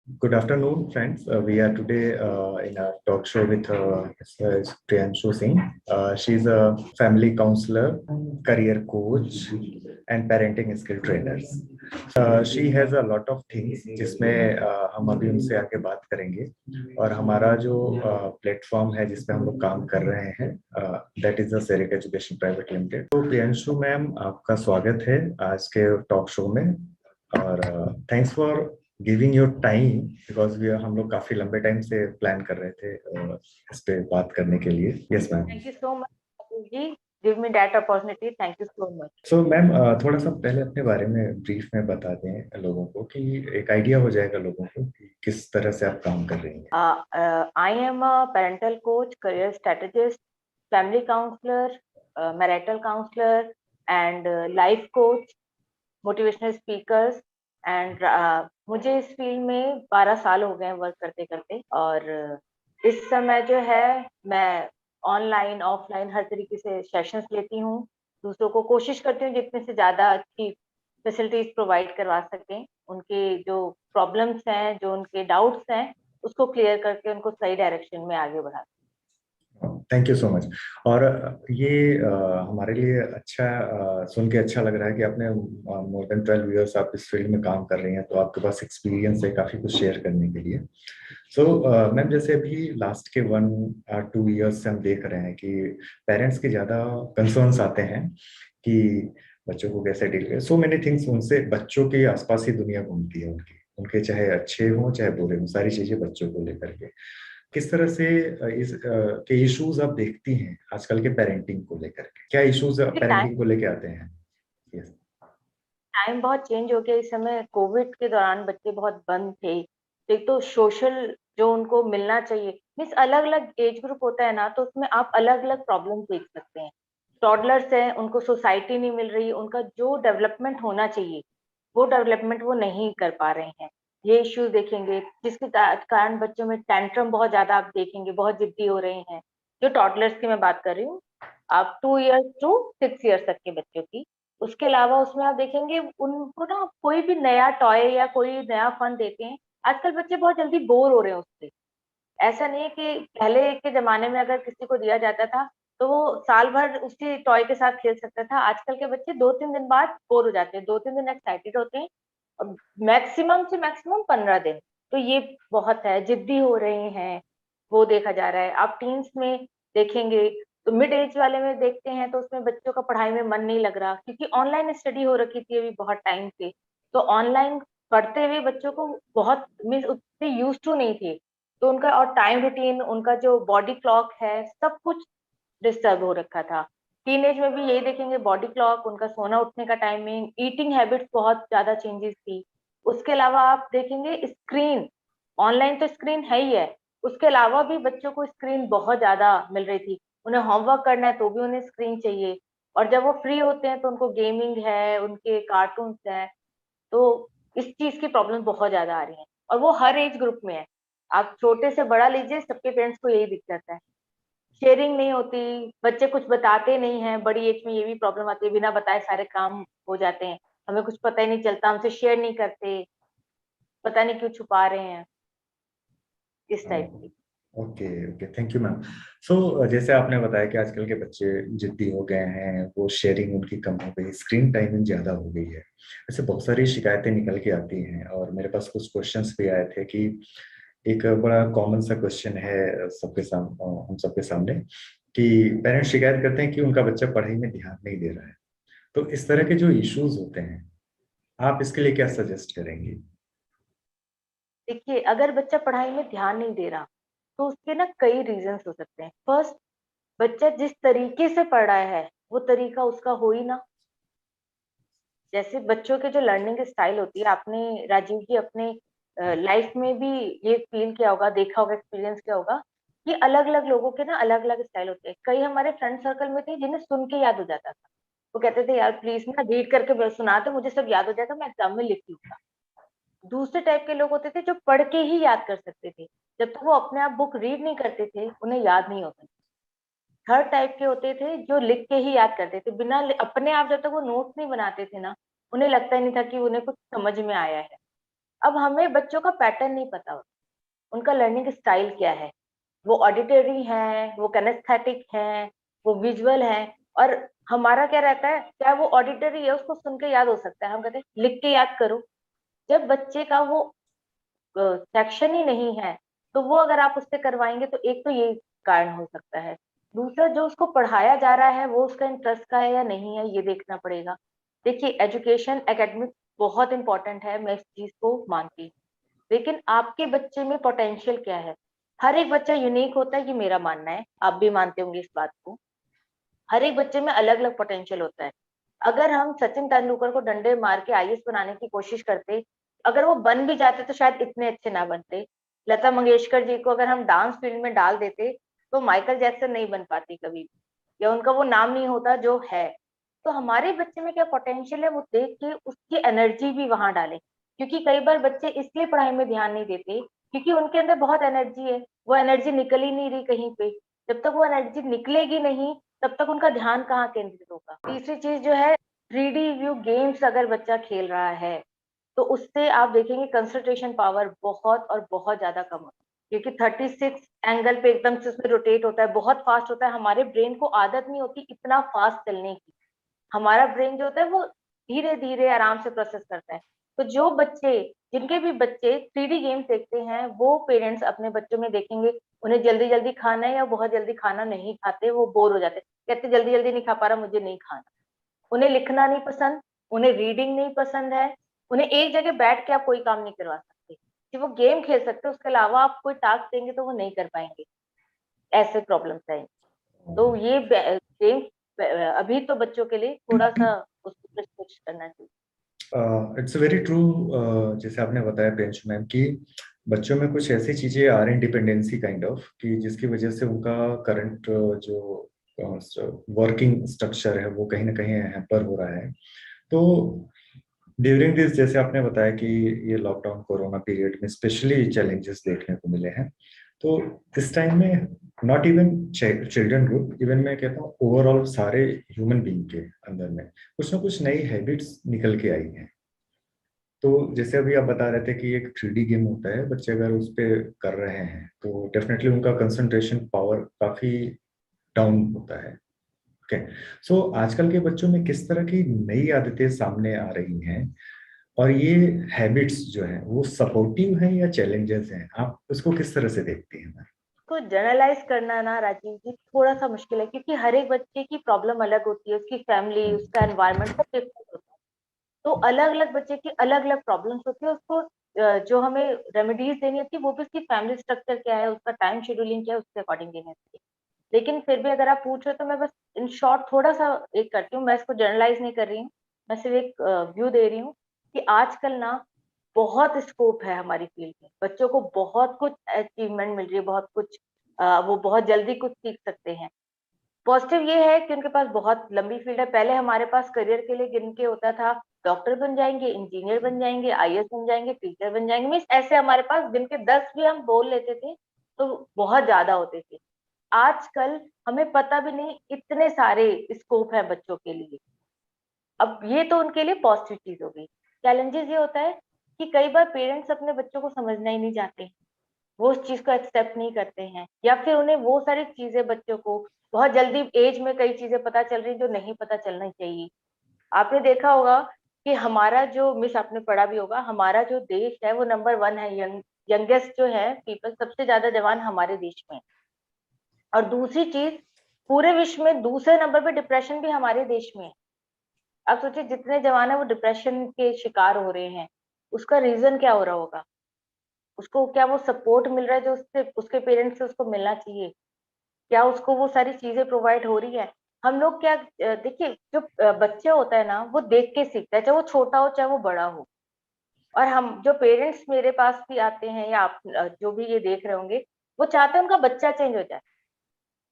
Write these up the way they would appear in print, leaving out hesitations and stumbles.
Good afternoon, friends. We are today in a talk show with Priyanshu Singh. She's a family counselor, career coach, and parenting skill trainer. She has a lot of things जिसमें हम अभी उनसे आगे बात करेंगे और हमारा जो प्लेटफॉर्म है जिसपे हम लोग काम कर रहे हैं that is the ceric education private limited. तो प्रियंशु मैम, आपका स्वागत है आज के टॉक शो में और thanks for giving your time because we हम लोग काफी लंबे टाइम से प्लान कर रहे थे इस पे बात करने के लिए। Yes ma'am. Thank you so much, Atul ji. Give me that opportunity. Thank you so much. So ma'am, थोड़ा सा पहले अपने बारे में ब्रीफ में बता दें लोगों को कि एक आइडिया हो जाएगा लोगों को कि किस तरह से आप काम कर रही हैं। I am a parental coach, career strategist, family counselor, marital counselor, and life coach, motivational speakers. And मुझे इस फील्ड में 12 साल हो गए हैं वर्क करते करते। और इस समय जो है मैं ऑनलाइन ऑफलाइन हर तरीके से सेशंस लेती हूँ, दूसरों को कोशिश करती हूँ जितने से ज्यादा अच्छी फैसिलिटीज प्रोवाइड करवा सकें। उनके जो प्रॉब्लम्स हैं, जो उनके डाउट्स हैं, उसको क्लियर करके उनको सही डायरेक्शन में आगे बढ़ा। Thank you so much. और ये हमारे लिए अच्छा सुन के अच्छा लग रहा है कि आपने मोर देन 12 इयर्स आप इस फील्ड में काम कर रही हैं, तो आपके पास एक्सपीरियंस है काफी कुछ शेयर करने के लिए। सो मैम, जैसे अभी लास्ट के 1 or 2 इयर्स से हम देख रहे हैं कि पेरेंट्स के ज्यादा कंसर्न्स आते हैं कि बच्चों को कैसे डील करें। सो मेनी थिंग्स, उनसे बच्चों के आसपास ही दुनिया घूमती है उनकी, उनके चाहे अच्छे हों चाहे बुरे हों, सारी चीजें बच्चों को लेकर के। किस तरह से इस के इश्यूज आप देखती हैं आजकल के पेरेंटिंग को लेकर के? क्या इश्यूज टाइम पेरेंटिंग को लेके आते हैं? यस। टाइम बहुत चेंज हो गया। इस समय कोविड के दौरान बच्चे बहुत बंद थे। एक तो सोशल जो उनको मिलना चाहिए, मीन्स अलग अलग एज ग्रुप होता है ना, तो उसमें आप अलग अलग प्रॉब्लम देख सकते हैं। टॉडलर्स हैं, उनको सोसाइटी नहीं मिल रही, उनका जो डेवलपमेंट होना चाहिए वो डेवलपमेंट वो नहीं कर पा रहे हैं। ये इश्यूज देखेंगे जिसके कारण बच्चों में टेंट्रम बहुत ज्यादा आप देखेंगे, बहुत जिद्दी हो रहे हैं। जो टॉडलर्स की मैं बात कर रही हूँ, आप 2 इयर्स टू 6 इयर्स तक के बच्चों की। उसके अलावा उसमें आप देखेंगे उनको ना कोई भी नया टॉय या कोई नया फन देते हैं, आजकल बच्चे बहुत जल्दी बोर हो रहे हैं उससे। ऐसा नहीं है कि पहले के जमाने में अगर किसी को दिया जाता था तो वो साल भर उसी टॉय के साथ खेल सकता था। आजकल के बच्चे 2-3 दिन बाद बोर हो जाते हैं, 2-3 दिन एक्साइटेड होते हैं और मैक्सिमम से मैक्सिमम 15 दिन। तो ये बहुत है, जिद्दी हो रहे हैं, वो देखा जा रहा है। आप टीन्स में देखेंगे तो मिड एज वाले में देखते हैं तो उसमें बच्चों का पढ़ाई में मन नहीं लग रहा, क्योंकि ऑनलाइन स्टडी हो रखी थी अभी बहुत टाइम से। तो ऑनलाइन पढ़ते हुए बच्चों को बहुत मीन्स उतने यूज टू नहीं थे, तो उनका और टाइम रूटीन, उनका जो बॉडी क्लॉक है, सब कुछ डिस्टर्ब हो रखा था। टीनेज में भी यही देखेंगे, बॉडी क्लॉक, उनका सोना उठने का टाइमिंग, ईटिंग हैबिट्स बहुत ज्यादा चेंजेस थी। उसके अलावा आप देखेंगे स्क्रीन, ऑनलाइन तो स्क्रीन है ही है, उसके अलावा भी बच्चों को स्क्रीन बहुत ज्यादा मिल रही थी। उन्हें होमवर्क करना है तो भी उन्हें स्क्रीन चाहिए, और जब वो फ्री होते हैं तो उनको गेमिंग है, उनके कार्टून्स हैं। तो इस चीज की प्रॉब्लम बहुत ज्यादा आ रही है, और वो हर एज ग्रुप में है। आप छोटे से बड़ा लीजिए, सबके पेरेंट्स को यही दिक्कत है। शेयरिंग नहीं होती, बच्चे कुछ बताते नहीं हैं। बड़ी एज में ये भी प्रॉब्लम आती है, बिना बताए सारे काम हो जाते हैं, हमें कुछ पता ही नहीं चलता, हमसे शेयर नहीं करते, पता नहीं क्यों छुपा रहे हैं, इस टाइप की। Okay okay, thank you ma'am. So जैसे आपने बताया कि आजकल के बच्चे जिद्दी हो गए हैं, वो शेयरिंग उनकी कम हो गई, स्क्रीन टाइमिंग ज्यादा हो गई है। ऐसे बहुत सारी शिकायतें निकल के आती हैं और मेरे पास कुछ क्वेश्चंस भी आए थे कि एक बड़ा कॉमन सा क्वेश्चन है सबके सामने, हम सबके सामने, कि पेरेंट्स शिकायत करते हैं कि उनका बच्चा पढ़ाई में ध्यान नहीं दे रहा है। तो इस तरह के जो इश्यूज होते हैं, आप इसके लिए क्या सजेस्ट करेंगे? देखिए, अगर बच्चा पढ़ाई में ध्यान नहीं दे रहा तो उसके ना कई रीजंस हो सकते हैं। फर्स्ट, बच्चा जिस तरीके से पढ़ रहा है वो तरीका उसका हो ही ना। जैसे बच्चों के जो लर्निंग स्टाइल होती है, आपने राजीव जी अपने लाइफ में भी ये फील किया होगा, देखा होगा, एक्सपीरियंस किया होगा कि अलग अलग लोगों के ना अलग अलग स्टाइल होते हैं। कई हमारे फ्रेंड सर्कल में थे जिन्हें सुन के याद हो जाता था, वो कहते थे यार प्लीज ना रीड करके सुना दो, मुझे सब याद हो जाएगा, मैं एग्जाम में लिख लूंगा। दूसरे टाइप के लोग होते थे जो पढ़ के ही याद कर सकते थे, जब तक वो अपने आप बुक रीड नहीं करते थे उन्हें याद नहीं होता। थर्ड टाइप के होते थे जो लिख के ही याद करते थे, बिना अपने आप जब तक वो नोट्स नहीं बनाते थे ना, उन्हें लगता ही नहीं था कि उन्हें कुछ समझ में आया है। अब हमें बच्चों का पैटर्न नहीं पता होता, उनका लर्निंग स्टाइल क्या है, वो ऑडिटरी है, वो कैनेस्थेटिक है, वो विजुअल है। और हमारा क्या रहता है, चाहे वो ऑडिटरी है उसको सुन के याद हो सकता है, हम कहते हैं लिख के याद करो। जब बच्चे का वो सेक्शन ही नहीं है, तो वो अगर आप उससे करवाएंगे तो एक तो ये कारण हो सकता है। दूसरा, जो उसको पढ़ाया जा रहा है वो उसका इंटरेस्ट का है या नहीं है, ये देखना पड़ेगा। देखिए, एजुकेशन एकेडमिक बहुत इंपॉर्टेंट है, मैं इस चीज को मानती हूँ, लेकिन आपके बच्चे में पोटेंशियल क्या है। हर एक बच्चा यूनिक होता है, ये मेरा मानना है, आप भी मानते होंगे इस बात को। हर एक बच्चे में अलग अलग पोटेंशियल होता है। अगर हम सचिन तेंदुलकर को डंडे मार के आईएएस बनाने की कोशिश करते, अगर वो बन भी जाते तो शायद इतने अच्छे ना बनते। लता मंगेशकर जी को अगर हम डांस फील्ड में डाल देते तो माइकल जैक्सन नहीं बन पाती कभी भी, या उनका वो नाम नहीं होता जो है। तो हमारे बच्चे में क्या पोटेंशियल है, वो देख के उसकी एनर्जी भी वहां डालें। क्योंकि कई बार बच्चे इसलिए पढ़ाई में ध्यान नहीं देते क्योंकि उनके अंदर बहुत एनर्जी है, वो एनर्जी निकल ही नहीं रही कहीं पे। जब तक वो एनर्जी निकलेगी नहीं, तब तक उनका ध्यान कहाँ केंद्रित होगा। तीसरी चीज जो है, 3D व्यू गेम्स अगर बच्चा खेल रहा है तो उससे आप देखेंगे कंसंट्रेशन पावर बहुत और बहुत ज्यादा कम होता है, क्योंकि 36 एंगल पे एकदम से उसमें रोटेट होता है, बहुत फास्ट होता है। हमारे ब्रेन को आदत नहीं होती इतना फास्ट चलने की। हमारा ब्रेन जो होता है वो धीरे धीरे आराम से प्रोसेस करता है। तो जो बच्चे, जिनके भी बच्चे 3D गेम्स देखते हैं, वो पेरेंट्स अपने बच्चों में देखेंगे उन्हें जल्दी जल्दी खाना है या बहुत जल्दी खाना नहीं खाते, वो बोर हो जाते, कहते जल्दी जल्दी नहीं खा पा रहा, मुझे नहीं खाना। उन्हें लिखना नहीं पसंद, उन्हें रीडिंग नहीं पसंद है, उन्हें एक जगह बैठ के आप कोई काम नहीं करवा सकते कि वो गेम खेल सकते, उसके अलावा आप कोई टास्क देंगे तो वो नहीं कर पाएंगे। ऐसे प्रॉब्लम्स हैं। तो ये गेम अभी तो बच्चों के लिए थोड़ा सा उसको रिस्ट्रिक्ट करना चाहिए। It's very true. जैसे आपने बताया प्रियांश मैम कि बच्चों में कुछ ऐसी चीजें आ रही, डिपेंडेंसी काइंड ऑफ, कि जिसकी वजह से उनका करंट जो वर्किंग स्ट्रक्चर है वो कहीं ना कहीं हैम्पर हो रहा है। तो ड्यूरिंग दिस, जैसे आपने बताया कि ये लॉकडाउन कोरोना पीरियड में स्पेशली चैलेंजेस देखने को मिले हैं, तो इस टाइम में not even children group, even मैं कहता हूँ ओवरऑल सारे ह्यूमन बीइंग के अंदर में कुछ ना कुछ नई हैबिट्स निकल के आई हैं। तो जैसे अभी आप बता रहे थे कि एक 3D गेम होता है, बच्चे अगर उस पे कर रहे हैं तो डेफिनेटली उनका कंसंट्रेशन पावर काफी डाउन होता है। ओके, सो आजकल के बच्चों में किस तरह की नई आदतें सामने आ रही हैं, और ये हैबिट्स जो है वो सपोर्टिव हैं या चैलेंजेस हैं, आप उसको किस तरह से देखती हैं? तो जनरलाइज करना ना राजीव जी थोड़ा सा मुश्किल है, क्योंकि हर एक बच्चे की प्रॉब्लम अलग होती है, उसकी फैमिली, उसका एनवायरनमेंट सब डिफरेंट होता है। तो अलग अलग बच्चे की अलग अलग प्रॉब्लम्स होती है, उसको जो हमें रेमेडीज देनी होती है वो भी उसकी फैमिली स्ट्रक्चर क्या है, उसका टाइम शेड्यूलिंग क्या है, उसके अकॉर्डिंग देनी होती है। लेकिन फिर भी अगर आप पूछ रहे हो तो मैं बस इन शॉर्ट थोड़ा सा एक करती हूँ, मैं इसको जनरलाइज नहीं कर रही हूँ, मैं सिर्फ एक व्यू दे रही हूँ कि आजकल ना बहुत स्कोप है हमारी फील्ड में, बच्चों को बहुत कुछ अचीवमेंट मिल रही है, बहुत कुछ वो बहुत जल्दी कुछ सीख सकते हैं। पॉजिटिव ये है कि उनके पास बहुत लंबी फील्ड है। पहले हमारे पास करियर के लिए गिन के होता था, डॉक्टर बन जाएंगे, इंजीनियर बन जाएंगे, आईएएस बन जाएंगे, टीचर बन जाएंगे, मीन्स ऐसे हमारे पास गिन के 10 भी हम बोल लेते थे तो बहुत ज्यादा होते थे। आजकल हमें पता भी नहीं इतने सारे स्कोप है बच्चों के लिए। अब ये तो उनके लिए पॉजिटिव चीज हो गई। चैलेंजेस ये होता है कि कई बार पेरेंट्स अपने बच्चों को समझना ही नहीं चाहते, वो उस चीज को एक्सेप्ट नहीं करते हैं, या फिर उन्हें वो सारी चीजें बच्चों को बहुत जल्दी एज में कई चीजें पता चल रही जो नहीं पता चलना चाहिए। आपने देखा होगा कि हमारा जो, मिस आपने पढ़ा भी होगा, हमारा जो देश है वो नंबर 1 है, यंगेस्ट जो है पीपल, सबसे ज्यादा जवान हमारे देश में है। और दूसरी चीज, पूरे विश्व में दूसरे नंबर पे डिप्रेशन भी हमारे देश में है। अब सोचिए जितने जवान है वो डिप्रेशन के शिकार हो रहे हैं, उसका रीजन क्या हो रहा होगा, उसको क्या वो सपोर्ट मिल रहा है जो उससे उसके पेरेंट्स से उसको मिलना चाहिए, क्या उसको वो सारी चीजें प्रोवाइड हो रही है। हम लोग क्या, देखिए जो बच्चे होता है ना वो देख के सीखता है, चाहे वो छोटा हो चाहे वो बड़ा हो। और हम जो पेरेंट्स मेरे पास भी आते हैं या आप जो भी ये देख रहे होंगे, वो चाहते हैं उनका बच्चा चेंज हो जाए।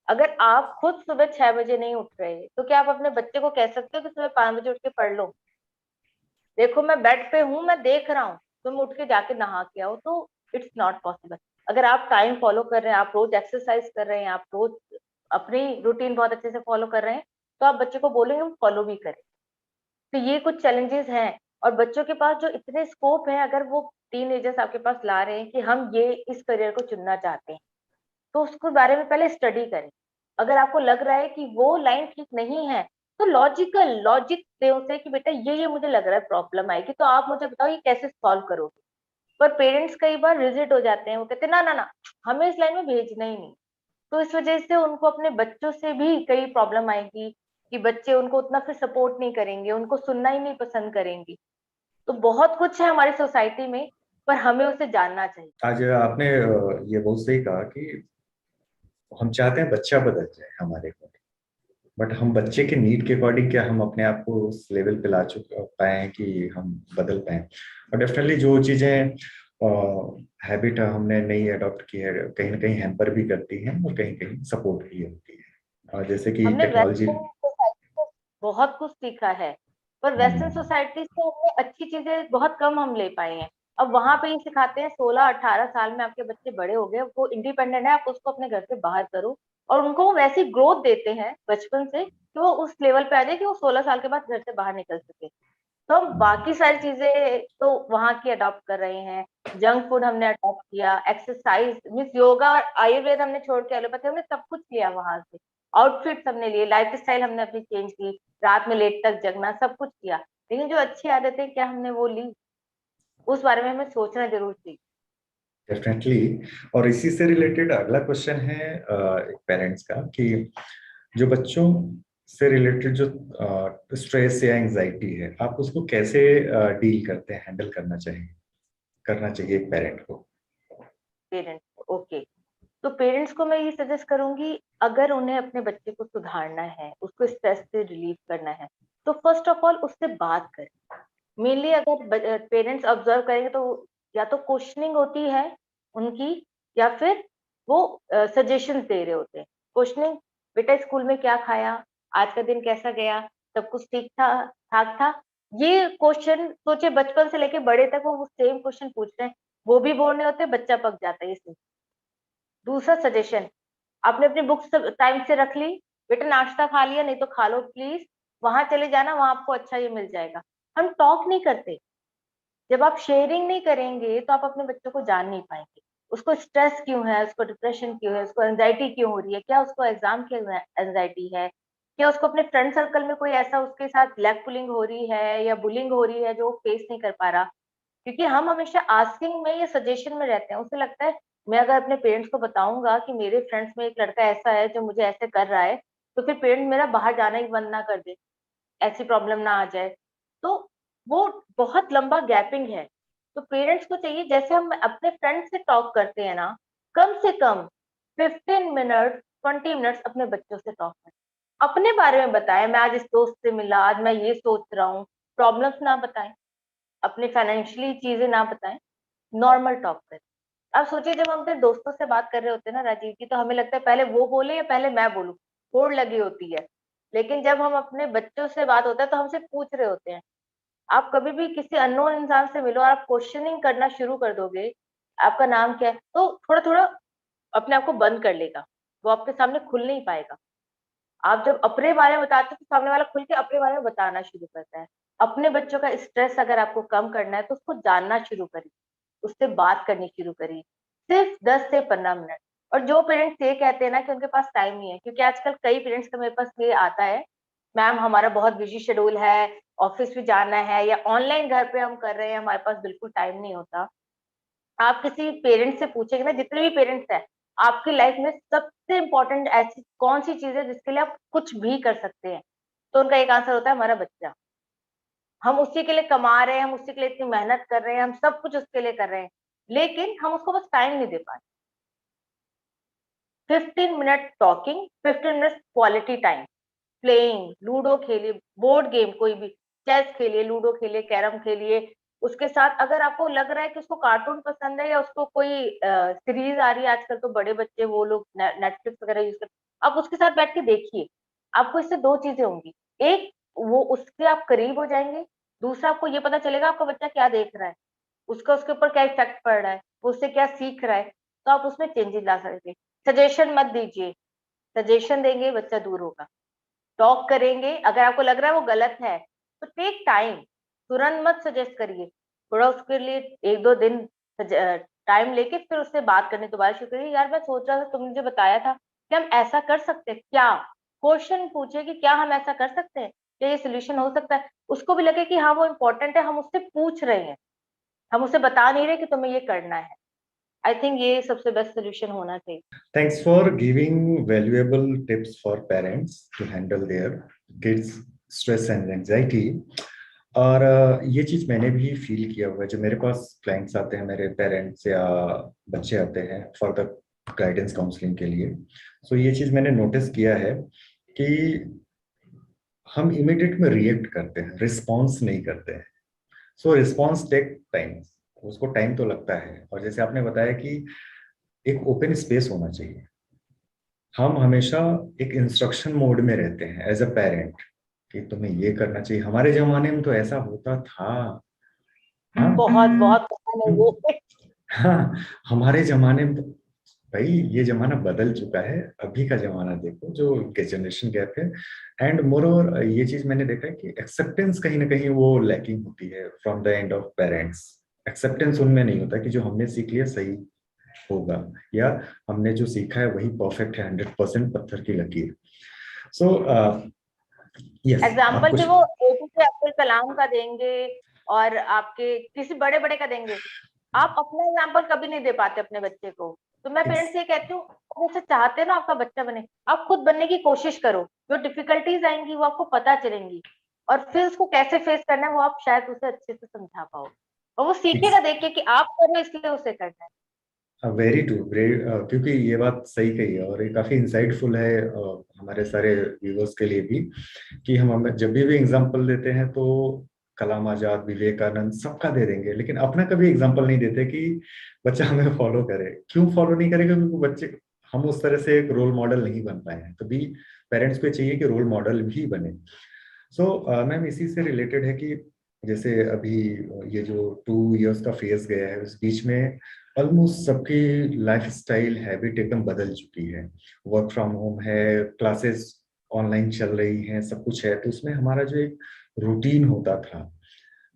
अगर आप खुद सुबह 6 बजे नहीं उठ रहे तो क्या आप अपने बच्चे को कह सकते हो कि सुबह 5 बजे उठ के पढ़ लो? देखो मैं बेड पे हूँ, मैं देख रहा हूँ, तुम उठ के जाके नहा के आओ, तो इट्स नॉट पॉसिबल। अगर आप टाइम फॉलो कर रहे हैं, आप रोज एक्सरसाइज कर रहे हैं, आप रोज अपनी रूटीन बहुत अच्छे से फॉलो कर रहे हैं, तो आप बच्चे को बोलेंगे वो फॉलो भी करें। तो ये कुछ चैलेंजेस हैं। और बच्चों के पास जो इतने स्कोप है, अगर वो टीनेजर्स आपके पास ला रहे हैं कि हम ये इस करियर को चुनना चाहते हैं, तो उसके बारे में पहले स्टडी करें। अगर आपको लग रहा है कि वो लाइन ठीक नहीं है, तो लॉजिक दें उसे कि बेटा ये मुझे लग रहा है प्रॉब्लम आएगी, तो आप मुझे बताओ ये कैसे सॉल्व करोगे। पर पेरेंट्स कई बार रिजिड हो जाते हैं, वो कहते हैं ना ना ना, हमें इस लाइन में भेजना ही नहीं। तो इस वजह से उनको अपने बच्चों से भी कई प्रॉब्लम आएगी कि बच्चे उनको उतना फिर सपोर्ट नहीं करेंगे, उनको सुनना ही नहीं पसंद करेंगे। तो बहुत कुछ है हमारी सोसाइटी में, पर हमें उसे जानना चाहिए। आज आपने ये बहुत सही कहा कि हम चाहते हैं बच्चा बदल जाए हमारे अकॉर्डिंग, बट हम बच्चे के नीड के अकॉर्डिंग क्या हम अपने आप को उस लेवल पे ला चुके पाए कि हम बदल पाए। और डेफिनेटली जो चीजें हैबिट हमने नई अडॉप्ट की है, कहीं ना कहीं हैम्पर भी करती हैं और कहीं कहीं सपोर्ट भी होती है। जैसे कि हमने टेक्नोलॉजी। वेस्टर्न सोसाइटी से बहुत कुछ सीखा है, पर वेस्टर्न सोसाइटी से हमने अच्छी चीजें बहुत कम हम ले पाए हैं। अब वहां पे ही सिखाते हैं 16-18 साल में आपके बच्चे बड़े हो गए, वो इंडिपेंडेंट है, आप उसको अपने घर से बाहर करो, और उनको वो वैसी ग्रोथ देते हैं बचपन से कि वो उस लेवल पे आ जाए कि वो 16 साल के बाद घर से बाहर निकल सके। तो हम बाकी सारी चीजें तो वहां की अडॉप्ट कर रहे हैं। जंक फूड हमने अडॉप्ट किया, एक्सरसाइज मीन्स योगा और आयुर्वेद हमने छोड़ के एलोपैथी, हमने सब कुछ लिया वहां से। आउटफिट्स हमने लिए, लाइफ स्टाइल हमने अपनी चेंज की, रात में लेट तक जगना, सब कुछ किया। लेकिन जो अच्छी आदतें क्या हमने वो ली, उस बारे में हमें सोचना जरूर चाहिए। डेफिनेटली। और इसी से रिलेटेड अगला क्वेश्चन है एक पेरेंट्स का कि जो बच्चों से रिलेटेड जो स्ट्रेस या एंजाइटी है, आप उसको कैसे डील करते हैं, हैंडल करना चाहिए एक पेरेंट को। Parents, okay. तो पेरेंट्स को मैं ये सजेस्ट करूंगी, अगर उन्हें अपने बच्चे को सुधारना है, उसको स्ट्रेस से रिलीव करना है, तो फर्स्ट ऑफ ऑल उससे बात करें। मेनली अगर पेरेंट्स ऑब्जर्व करेंगे तो या तो क्वेश्चनिंग होती है उनकी, या फिर वो सजेशंस दे रहे होते हैं। क्वेश्चनिंग, बेटा स्कूल में क्या खाया, आज का दिन कैसा गया, सब कुछ ठीक था ठाक था। ये क्वेश्चन सोचे बचपन से लेके बड़े तक वो सेम क्वेश्चन पूछ रहे हैं, वो भी बोल रहे होते हैं, बच्चा पक जाता है इसमें। दूसरा सजेशन, आपने अपनी बुक्स टाइम से रख ली, बेटा नाश्ता खा लिया, नहीं तो खा लो प्लीज, वहां चले जाना, वहां आपको अच्छा ये मिल जाएगा। हम टॉक नहीं करते। जब आप शेयरिंग नहीं करेंगे तो आप अपने बच्चों को जान नहीं पाएंगे। उसको स्ट्रेस क्यों है, उसको डिप्रेशन क्यों है, उसको एंजाइटी क्यों हो रही है, क्या उसको एग्जाम की एंजाइटी है, क्या उसको अपने फ्रेंड सर्कल में कोई ऐसा उसके साथ लेग पुलिंग हो रही है या बुलिंग हो रही है जो फेस नहीं कर पा रहा। क्योंकि हम हमेशा आस्किंग में या सजेशन में रहते हैं, उसे लगता है मैं अगर अपने पेरेंट्स को बताऊंगा कि मेरे फ्रेंड्स में एक लड़का ऐसा है जो मुझे ऐसे कर रहा है, तो फिर पेरेंट्स मेरा बाहर जाना ही बंद ना कर दे, ऐसी प्रॉब्लम ना आ जाए। तो वो बहुत लंबा गैपिंग है। तो पेरेंट्स को चाहिए, जैसे हम अपने फ्रेंड से टॉक करते हैं ना, कम से कम 15 मिनट 20 मिनट्स अपने बच्चों से टॉक करें। अपने बारे में बताएं, मैं आज इस दोस्त से मिला, आज मैं ये सोच रहा हूँ। प्रॉब्लम्स ना बताएं, अपने फाइनेंशियली चीजें ना बताएं, नॉर्मल टॉक करें। अब सोचिए जब हम अपने दोस्तों से बात कर रहे होते हैं ना राजीव जी, तो हमें लगता है पहले वो बोले या पहले मैं बोलूं, होड़ लगी होती है। लेकिन जब हम अपने बच्चों से बात होता है तो हमसे पूछ रहे होते हैं। आप कभी भी किसी अननोन इंसान से मिलो और आप क्वेश्चनिंग करना शुरू कर दोगे, आपका नाम क्या है, तो थोड़ा थोड़ा अपने आप को बंद कर लेगा, वो आपके सामने खुल नहीं पाएगा। आप जब अपने बारे में बताते हो तो सामने वाला खुल के अपने बारे में बताना शुरू करता है। अपने बच्चों का स्ट्रेस अगर आपको कम करना है तो उसको जानना शुरू करिए, उससे बात करनी शुरू करिए, सिर्फ 10 से 15 मिनट। और जो पेरेंट्स ये कहते हैं ना कि उनके पास टाइम नहीं है, क्योंकि आजकल कई पेरेंट्स का मेरे पास ये आता है, मैम हमारा बहुत बिजी शेड्यूल है, ऑफिस भी जाना है या ऑनलाइन घर पे हम कर रहे हैं, हमारे पास बिल्कुल टाइम नहीं होता। आप किसी पेरेंट्स से पूछेंगे ना, जितने भी पेरेंट्स हैं, आपकी लाइफ में सबसे इंपॉर्टेंट ऐसी कौन सी चीज है जिसके लिए आप कुछ भी कर सकते हैं, तो उनका एक आंसर होता है हमारा बच्चा। हम उसी के लिए कमा रहे हैं, हम उसी के लिए इतनी मेहनत कर रहे हैं, हम सब कुछ उसके लिए कर रहे हैं, लेकिन हम उसको बस टाइम नहीं दे पा रहे। 15 minute talking, 15 minute quality time, playing, ludo खेलिए, बोर्ड गेम कोई भी, चेस खेलिए, लूडो खेलिए, कैरम खेलिए। उसके साथ अगर आपको लग रहा है कि उसको कार्टून पसंद है या उसको कोई सीरीज आ रही है, आजकल तो बड़े बच्चे वो लोग नेटफ्लिक्स वगैरह यूज करते, आप उसके साथ बैठ के देखिए। आपको इससे दो चीजें होंगी, एक, वो उसके आप करीब हो जाएंगे, दूसरा आपको ये पता चलेगा आपका बच्चा क्या देख रहा है, उसका उसके ऊपर क्या इफेक्ट पड़ रहा है, वो उससे क्या सीख रहा है, तो आप उसमें चेंजेस ला सकते हैं। सजेशन मत दीजिए, सजेशन देंगे बच्चा दूर होगा। टॉक करेंगे, अगर आपको लग रहा है वो गलत है तो टेक टाइम, तुरंत मत सजेस्ट करिए, थोड़ा उसके लिए 1-2 दिन टाइम लेके फिर उससे बात करनी दोबारा शुरू करिए, यार मैं सोच रहा था, तुमने मुझे बताया था कि हम ऐसा कर सकते हैं क्या? क्वेश्चन पूछे कि क्या हम ऐसा कर सकते हैं? क्या ये सॉल्यूशन हो सकता है? उसको भी लगे कि हाँ वो इम्पोर्टेंट है, हम उससे पूछ रहे हैं, हम उसे बता नहीं रहे कि तुम्हें ये करना है। आई थिंक ये सबसे बेस्ट सोल्यूशन होना चाहिए। Thanks for giving valuable tips for parents to handle their kids' stress and anxiety. और ये चीज मैंने भी फील किया हुआ है। जब मेरे पास क्लाइंट्स आते हैं, मेरे पेरेंट्स या बच्चे आते हैं फॉर द गाइडेंस काउंसलिंग के लिए, सो ये चीज मैंने नोटिस किया है कि हम इमिडिएट में रिएक्ट करते हैं, रिस्पॉन्स नहीं करते हैं। सो रिस्पॉन्स टेक टाइम, उसको टाइम तो लगता है। और जैसे आपने बताया कि एक ओपन स्पेस होना चाहिए, हम हमेशा एक इंस्ट्रक्शन मोड में रहते हैं एज अ पेरेंट कि तुम्हें ये करना चाहिए। हमारे जमाने में तो ऐसा होता था। हाँ, बहुत बहुत पसंद है ये। हाँ, हमारे जमाने में तो भाई ये जमाना बदल चुका है। अभी का जमाना देखो, जो जनरेशन गैप है। एंड मोर ओवर ये चीज मैंने देखा है कि एक्सेप्टेंस कहीं ना कहीं वो लैकिंग होती है from the end of parents. Acceptance उनमें नहीं होता कि जो हमने सीख लिया सही होगा, या हमने जो सीखा है वही परफेक्ट है, 100% पत्थर की लकीर। सो यस, आप एग्जाम्पल कुछ। भी वो एपीजे अब्दुल कलाम का देंगे और आपके किसी बड़े बड़े का देंगे, आप अपना एग्जाम्पल कभी नहीं दे पाते अपने बच्चे को। तो मैं पेरेंट्स से ये कहती हूँ, जैसे चाहते हैं ना आपका बच्चा बने, आप खुद बनने की कोशिश करो। जो डिफिकल्टीज आएंगी वो आपको पता चलेंगी, और फिर उसको कैसे फेस करना है वो आप शायद उसे अच्छे से समझा पाओ, और वो सीखेगा देख के कि आप कर रहे हो इसलिए उसे करना है। वेरी ट्रू, क्योंकि ये बात सही कही है और ये काफी इंसाइटफुल है हमारे सारे व्यूवर्स के लिए भी, कि हम हमें जब भी एग्जांपल देते हैं तो कलाम आजाद, विवेकानंद सबका दे देंगे, लेकिन अपना कभी एग्जांपल नहीं देते कि बच्चा हमें फॉलो करे। क्यों फॉलो नहीं करेगा? क्योंकि बच्चे, हम उस तरह से एक रोल मॉडल नहीं बन पाए हैं। तो भी पेरेंट्स को चाहिए कि रोल मॉडल भी बने। सो मैम, इसी से रिलेटेड है कि जैसे अभी ये जो 2 इयर्स का फेज गया है, उस बीच में ऑलमोस्ट सबकी लाइफ स्टाइल हैबिट एकदम बदल चुकी है। वर्क फ्रॉम होम है, क्लासेस ऑनलाइन चल रही हैं, सब कुछ है। तो उसमें हमारा जो एक रूटीन होता था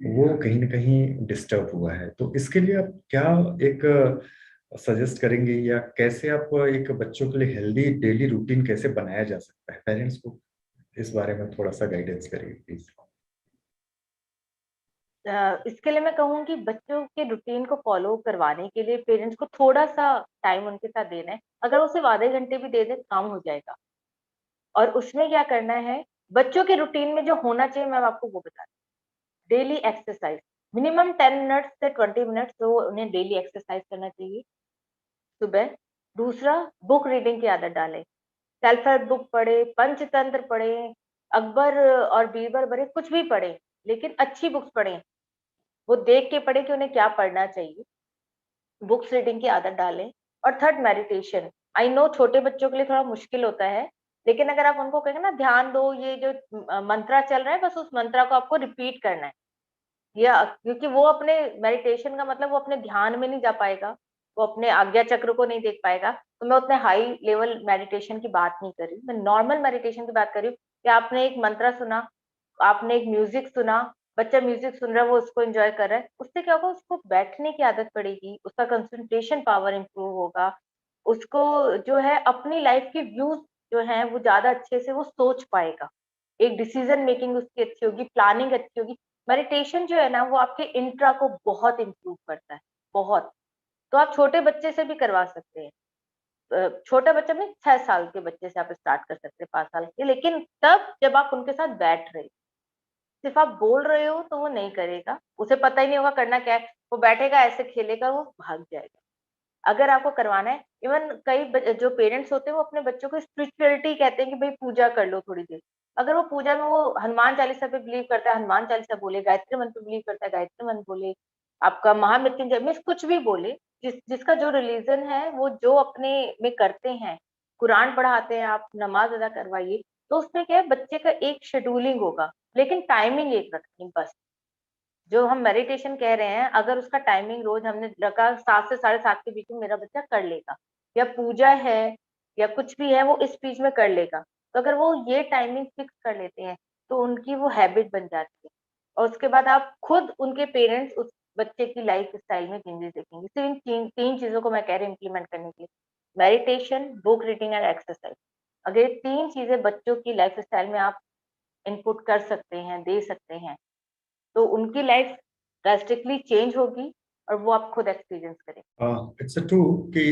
वो कहीं ना कहीं डिस्टर्ब हुआ है। तो इसके लिए आप क्या एक सजेस्ट करेंगे, या कैसे आप एक बच्चों के लिए हेल्दी डेली रूटीन कैसे बनाया जा सकता है? पेरेंट्स को इस बारे में थोड़ा सा गाइडेंस करिए प्लीज। इसके लिए मैं कहूँगी बच्चों के रूटीन को फॉलो करवाने के लिए पेरेंट्स को थोड़ा सा टाइम उनके साथ देना है। अगर वो सिर्फ आधे घंटे भी दे दे काम हो जाएगा। और उसमें क्या करना है, बच्चों के रूटीन में जो होना चाहिए मैं आपको वो बता रही हूँ। डेली एक्सरसाइज, मिनिमम 10 मिनट्स से 20 मिनट्स तो उन्हें डेली एक्सरसाइज करना चाहिए सुबह। दूसरा, बुक रीडिंग की आदत डालें। सेल्फ हेल्प बुक पढ़े, पंचतंत्र पढ़े, अकबर और बीरबल पढ़े, कुछ भी पढ़े, लेकिन अच्छी बुक्स पढ़ें। वो देख के पढ़े कि उन्हें क्या पढ़ना चाहिए। बुक्स रीडिंग की आदत डालें। और थर्ड, मेडिटेशन। आई नो छोटे बच्चों के लिए थोड़ा मुश्किल होता है, लेकिन अगर आप उनको कहेंगे ना ध्यान दो, ये जो मंत्रा चल रहा है बस उस मंत्रा को आपको रिपीट करना है, या क्योंकि वो अपने मेडिटेशन का मतलब वो अपने ध्यान में नहीं जा पाएगा, वो अपने आज्ञा चक्र को नहीं देख पाएगा। तो मैं उतने हाई लेवल मेडिटेशन की बात नहीं कर रही, मैं नॉर्मल मेडिटेशन की बात कर रही हूँ कि आपने एक मंत्र सुना, आपने एक म्यूजिक सुना, बच्चा म्यूजिक सुन रहा है, वो उसको एंजॉय कर रहा है, उससे क्या होगा, उसको बैठने की आदत पड़ेगी, उसका कंसंट्रेशन पावर इंप्रूव होगा, उसको जो है अपनी लाइफ की व्यूज जो है वो ज्यादा अच्छे से वो सोच पाएगा, एक डिसीजन मेकिंग उसकी अच्छी होगी, प्लानिंग अच्छी होगी। मेडिटेशन जो है ना वो आपके इंट्रा को बहुत इंप्रूव करता है, बहुत। तो आप छोटे बच्चे से भी करवा सकते हैं। छोटा बच्चा में 6 साल के बच्चे से आप स्टार्ट कर सकते हैं, 5 साल के, लेकिन तब जब आप उनके साथ बैठ रहे हो। सिर्फ आप बोल रहे हो तो वो नहीं करेगा, उसे पता ही नहीं होगा करना क्या है, वो बैठेगा ऐसे खेलेगा, वो भाग जाएगा। अगर आपको करवाना है, इवन जो पेरेंट्स होते हैं वो अपने बच्चों को स्पिरिचुअलिटी कहते हैं कि भाई पूजा कर लो थोड़ी देर। अगर वो पूजा में वो हनुमान चालीसा पे बिलीव करता है, हनुमान चालीसा बोले, गायत्री मंत्र पे बिलीव करता है, गायत्री मंत्र बोले, आपका महामृत्युंजय में कुछ भी बोले, जिसका जो रिलीजन है वो जो अपने में करते हैं, कुरान पढ़ाते हैं, आप नमाज अदा करवाइए। तो उसमें क्या है, बच्चे का एक शेड्यूलिंग होगा, लेकिन टाइमिंग एक रखनी बस। जो हम मेडिटेशन कह रहे हैं, अगर उसका टाइमिंग रोज हमने रखा 7 से 7:30 के बीच में मेरा बच्चा कर लेगा, या पूजा है या कुछ भी है वो इस बीच में कर लेगा, तो अगर वो ये टाइमिंग फिक्स कर लेते हैं तो उनकी वो हैबिट बन जाती है। और उसके बाद आप खुद उनके पेरेंट्स बच्चे की लाइफ स्टाइल में चेंजेस देखेंगे। सिर्फ इन तीन तीन चीजों को मैं कह रही हूँ इम्प्लीमेंट करने के लिए, meditation, book reading and exercise. अगर ये तीन चीजें बच्चों की लाइफ स्टाइल में आप इनपुट कर सकते हैं, दे सकते हैं, तो उनकी लाइफ ड्रास्टिकली चेंज होगी और वो आप खुद एक्सपीरियंस करें। इट्स ट्रू कि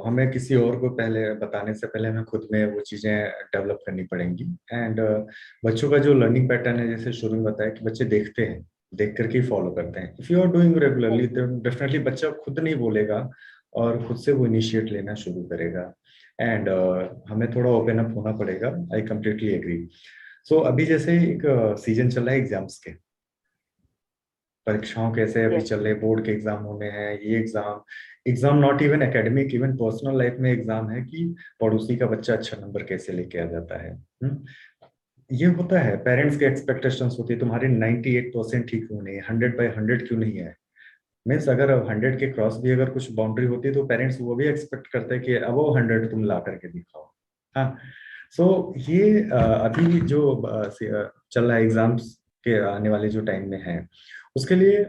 हमें किसी और को पहले बताने से पहले हमें खुद में वो चीजें डेवलप करनी पड़ेंगी। एंड बच्चों का जो लर्निंग पैटर्न है, जैसे शुरू में बताया कि बच्चे देखते हैं, देख करके ही फॉलो करते हैं। If you are doing regularly तो डेफिनेटली बच्चा खुद नहीं बोलेगा और खुद से वो इनिशिएट लेना शुरू करेगा। एंड हमें थोड़ा ओपन अप होना पड़ेगा। I completely agree. सो अभी जैसे एक सीजन चल रहा है एग्जाम्स के, परीक्षाओं कैसे अभी यस, चल रहे, बोर्ड के एग्जाम होने हैं, ये exam, exam not even academic, even personal life में एग्जाम है कि पड़ोसी का बच्चा अच्छा नंबर कैसे लेके आ जाता है। ये होता है, पेरेंट्स के एक्सपेक्टेशंस होती है तुम्हारे 98% ठीक क्यों नहीं है, 100/100 क्यों नहीं है। मीन्स अगर 100 के क्रॉस भी अगर कुछ बाउंड्री होती है तो पेरेंट्स वो भी एक्सपेक्ट करते हैं कि अब वो 100 तुम ला करके दिखाओ। हाँ। सो ये अभी जो चल रहा है एग्जाम्स के आने वाले जो टाइम में है, उसके लिए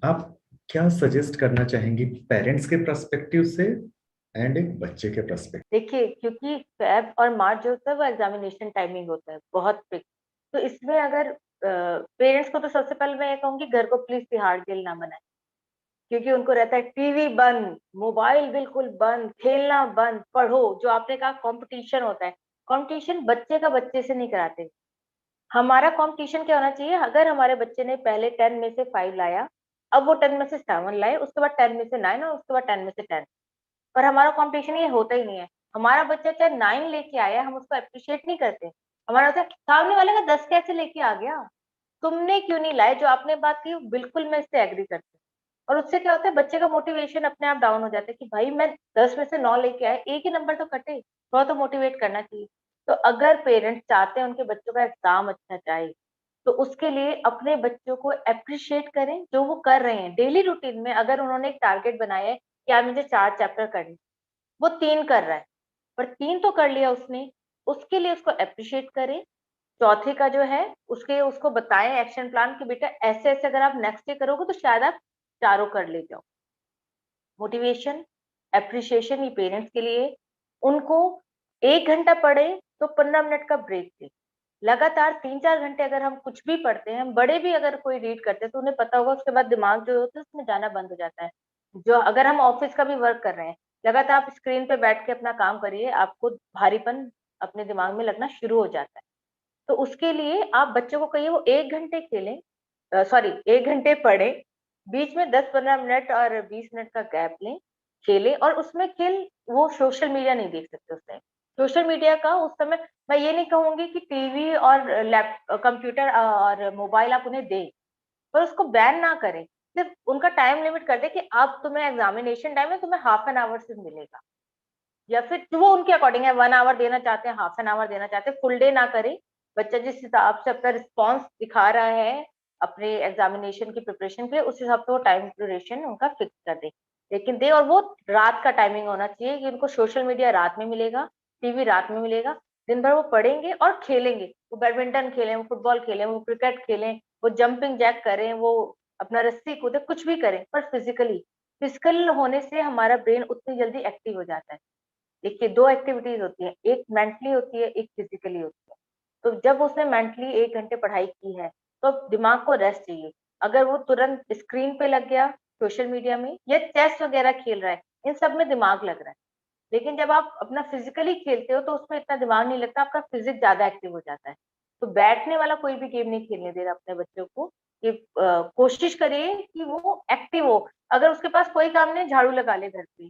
आप क्या सजेस्ट करना चाहेंगी पेरेंट्स के पर्सपेक्टिव से एंड एक बच्चे के पर्सपेक्टिव? देखिए क्योंकि फेब और मार्च जो होता है वो एग्जामिनेशन टाइमिंग होता है बहुत फिक्स। तो इसमें अगर पेरेंट्स को तो सबसे पहले मैं ये कहूंगी घर को प्लीज तिहाड़ जेल ना बनाए, क्योंकि उनको रहता है टीवी बंद, मोबाइल बिल्कुल बंद, खेलना बंद, पढ़ो। जो आपने कहा कंपटीशन होता है, कंपटीशन बच्चे का बच्चे से नहीं कराते। हमारा कंपटीशन क्या होना चाहिए, अगर हमारे बच्चे ने पहले 10 में से 5 लाया, अब वो 10 में से 7 लाए, उसके बाद 10 में से 9 और उसके बाद 10 में से 10। पर हमारा कंपटीशन ये होता ही नहीं है। हमारा बच्चा चाहे 9 लेके आया, हम उसको अप्रिशिएट नहीं करते। हमारा होता है सामने वाले का 10 कैसे लेके आ गया, तुमने क्यों नहीं लाए। जो आपने बात की बिल्कुल मैं इससे एग्री करती हूँ। और उससे क्या होता है, बच्चे का मोटिवेशन अपने आप डाउन हो जाता है कि भाई मैं 10 में से 9 लेके आया, एक ही नंबर तो कटे, थोड़ा तो मोटिवेट करना चाहिए। तो अगर पेरेंट्स चाहते हैं उनके बच्चों का एग्जाम अच्छा जाए, तो उसके लिए अपने बच्चों को एप्रिशिएट करें जो वो कर रहे हैं डेली रूटीन में। अगर उन्होंने एक टारगेट बनाया है कि आज मुझे 4 चैप्टर करने, वो 3 कर रहा है, पर 3 तो कर लिया उसने, उसके लिए उसको एप्रिशिएट करें। चौथे का जो है उसको बताएं एक्शन प्लान कि बेटा ऐसे-ऐसे अगर आप नेक्स्ट डे करोगे तो शायद आप चारों कर ले जाओ। मोटिवेशन, एप्रिसिएशन ये पेरेंट्स के लिए। उनको 1 घंटा पढ़े तो 15 मिनट का ब्रेक दें। लगातार 3-4 घंटे अगर हम कुछ भी पढ़ते हैं, हम बड़े भी अगर कोई रीड करते हैं तो उन्हें पता होगा उसके बाद दिमाग जो होता है उसमें जाना बंद हो जाता है। जो अगर हम ऑफिस का भी वर्क कर रहे हैं, लगातार आप स्क्रीन पे बैठ के अपना काम करिए, आपको भारीपन अपने दिमाग में लगना शुरू हो जाता है। तो उसके लिए आप बच्चों को कहिए वो 1 घंटे खेलें, सॉरी 1 घंटे पढ़ें, बीच में 10-15 मिनट और 20 मिनट का गैप लें, खेलें। और उसमें वो सोशल मीडिया नहीं देख सकते उस टाइम। सोशल मीडिया का उस समय मैं ये नहीं कहूँगी कि टीवी और कंप्यूटर और मोबाइल आप उन्हें दें, पर उसको बैन ना करें। सिर्फ उनका टाइम लिमिट कर दें कि अब तुम्हें एग्जामिनेशन टाइम है, तुम्हें हाफ एन आवर सिर्फ मिलेगा। या फिर जो वो उनके अकॉर्डिंग है, 1 आवर देना चाहते हैं, हाफ एन आवर देना चाहते हैं, फुल डे ना करें। बच्चा जिस हिसाब से अपना रिस्पॉन्स दिखा रहा है अपने एग्जामिनेशन की प्रिपरेशन के लिए, उस हिसाब से वो टाइम ड्यूरेशन उनका फिक्स कर दे। लेकिन दे, और वो रात का टाइमिंग होना चाहिए कि उनको सोशल मीडिया रात में मिलेगा, टीवी रात में मिलेगा। दिन भर वो पढ़ेंगे और खेलेंगे। वो बैडमिंटन खेलें, वो फुटबॉल खेलें, वो क्रिकेट खेलें, वो जंपिंग जैक करें, वो अपना रस्सी कूदें, कुछ भी करें, पर फिजिकली। फिजिकल होने से हमारा ब्रेन उतनी जल्दी एक्टिव हो जाता है। देखिए 2 एक्टिविटीज़ होती हैं, एक मेंटली होती है, एक फिजिकली होती है। तो जब उसने मेंटली 1 घंटे पढ़ाई की है, तो अब दिमाग को रेस्ट चाहिए। अगर वो तुरंत स्क्रीन पे लग गया, सोशल मीडिया में या चेस वगैरह खेल रहा है, इन सब में दिमाग लग रहा है। लेकिन जब आप अपना फिजिकली खेलते हो तो उसमें इतना दिमाग नहीं लगता, आपका फिजिक ज़्यादा एक्टिव हो जाता है। तो बैठने वाला कोई भी गेम नहीं खेलने देना अपने बच्चों को, कि कोशिश करिए कि वो एक्टिव हो। अगर उसके पास कोई काम नहीं, झाड़ू लगा ले घर पे,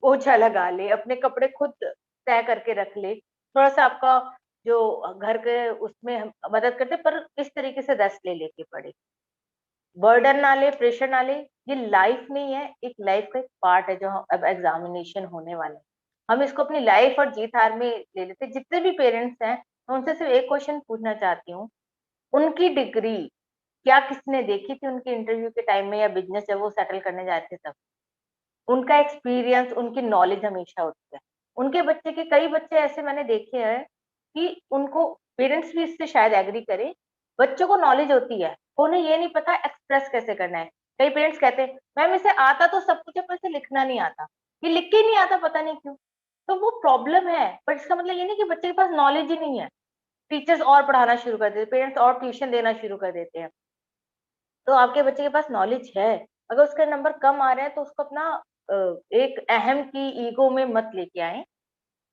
पोछा लगा ले, अपने कपड़े खुद तय करके रख ले। थोड़ा-सा आपका जो घर के उसमें हम मदद करते, पर इस तरीके से रेस्ट ले लेके पढ़े। बर्डन ना ले, प्रेशर ना ले। ये लाइफ नहीं है, एक लाइफ का एक पार्ट है जो अब एग्जामिनेशन होने वाला है। हम इसको अपनी लाइफ और जीत-हार में ले लेते हैं। जितने भी पेरेंट्स हैं, मैं उनसे सिर्फ एक क्वेश्चन पूछना चाहती हूँ, उनकी डिग्री क्या किसने देखी थी उनके इंटरव्यू के टाइम में या बिज़नेस जब वो सेटल करने जाते थे तब? उनका एक्सपीरियंस, उनकी नॉलेज हमेशा होती है। उनके बच्चे के कई बच्चे ऐसे मैंने देखे हैं कि उनको पेरेंट्स भी इससे शायद एग्री करें, बच्चों को नॉलेज होती है, उन्हें ये नहीं पता एक्सप्रेस कैसे करना है। कई पेरेंट्स कहते हैं मैम इसे आता तो सब कुछ है पर इसे लिखना नहीं आता, ये लिख के ही नहीं आता, पता नहीं क्यों। तो वो प्रॉब्लम है, पर इसका मतलब ये नहीं कि बच्चे के पास नॉलेज ही नहीं है। टीचर्स और पढ़ाना शुरू कर देते, पेरेंट्स और ट्यूशन देना शुरू कर देते हैं। तो आपके बच्चे के पास नॉलेज है, अगर उसके नंबर कम आ रहे हैं तो उसको अपना एक अहम की ईगो में मत लेके आए,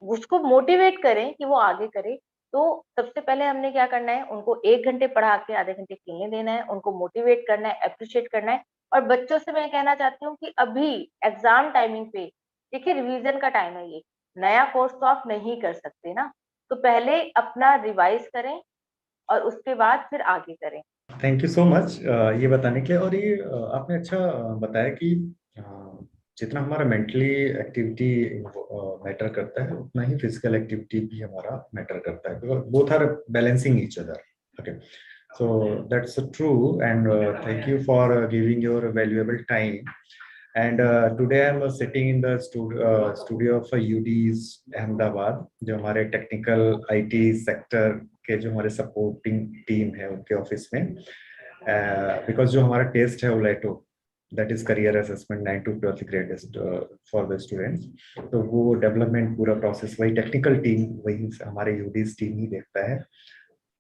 उसको मोटिवेट करें कि वो आगे करे। तो सबसे पहले हमने क्या करना है, उनको 1 घंटे पढ़ा के आधे घंटे खेलने देना है, उनको मोटिवेट करना है, एप्रिशिएट करना है। और बच्चों से मैं कहना चाहती हूँ कि अभी एग्जाम टाइमिंग पे देखिए रिवीजन का टाइम है ये, नया कोर्स तो आप नहीं कर सकते ना, तो पहले अपना रिवाइज करें और उसके बाद फिर आगे करें। थैंक यू सो मच ये बताने के लिए। और ये आपने अच्छा बताया कि जितना हमारा मेंटली एक्टिविटी मैटर करता है उतना ही फिजिकल एक्टिविटी भी हमारा मैटर करता है, because both are balancing each other. Okay, so that's true, and thank you for giving your valuable time. And today I'm sitting in the studio of UD's Ahmedabad, जो हमारे technical IT sector के जो हमारे supporting team है उनके office में, because जो हमारा टेस्ट है ओलेटो, that is career assessment 9 to 12th grade for the students, तो वो डेवलपमेंट पूरा प्रोसेस वही टेक्निकल टीम, वही हमारे यूडीज टीम ही देखता है।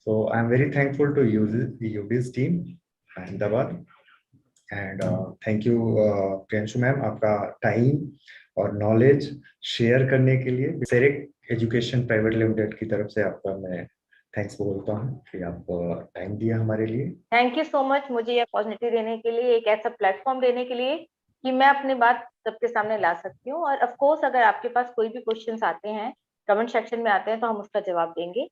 So I'm very thankful to UD's team Ahmedabad, and thank you Priyanshu ma'am, आपका टाइम और नॉलेज शेयर करने के लिए सेरेक एजुकेशन प्राइवेट लिमिटेड की तरफ से आपका मैं थैंक्स बोलता हूँ कि आप टाइम दिया हमारे लिए। थैंक यू सो मच मुझे ये अपॉर्चुनिटी देने के लिए, एक ऐसा प्लेटफॉर्म देने के लिए कि मैं अपनी बात सबके सामने ला सकती हूँ। और ऑफ कोर्स अगर आपके पास कोई भी क्वेश्चंस आते हैं, कमेंट सेक्शन में आते हैं, तो हम उसका जवाब देंगे।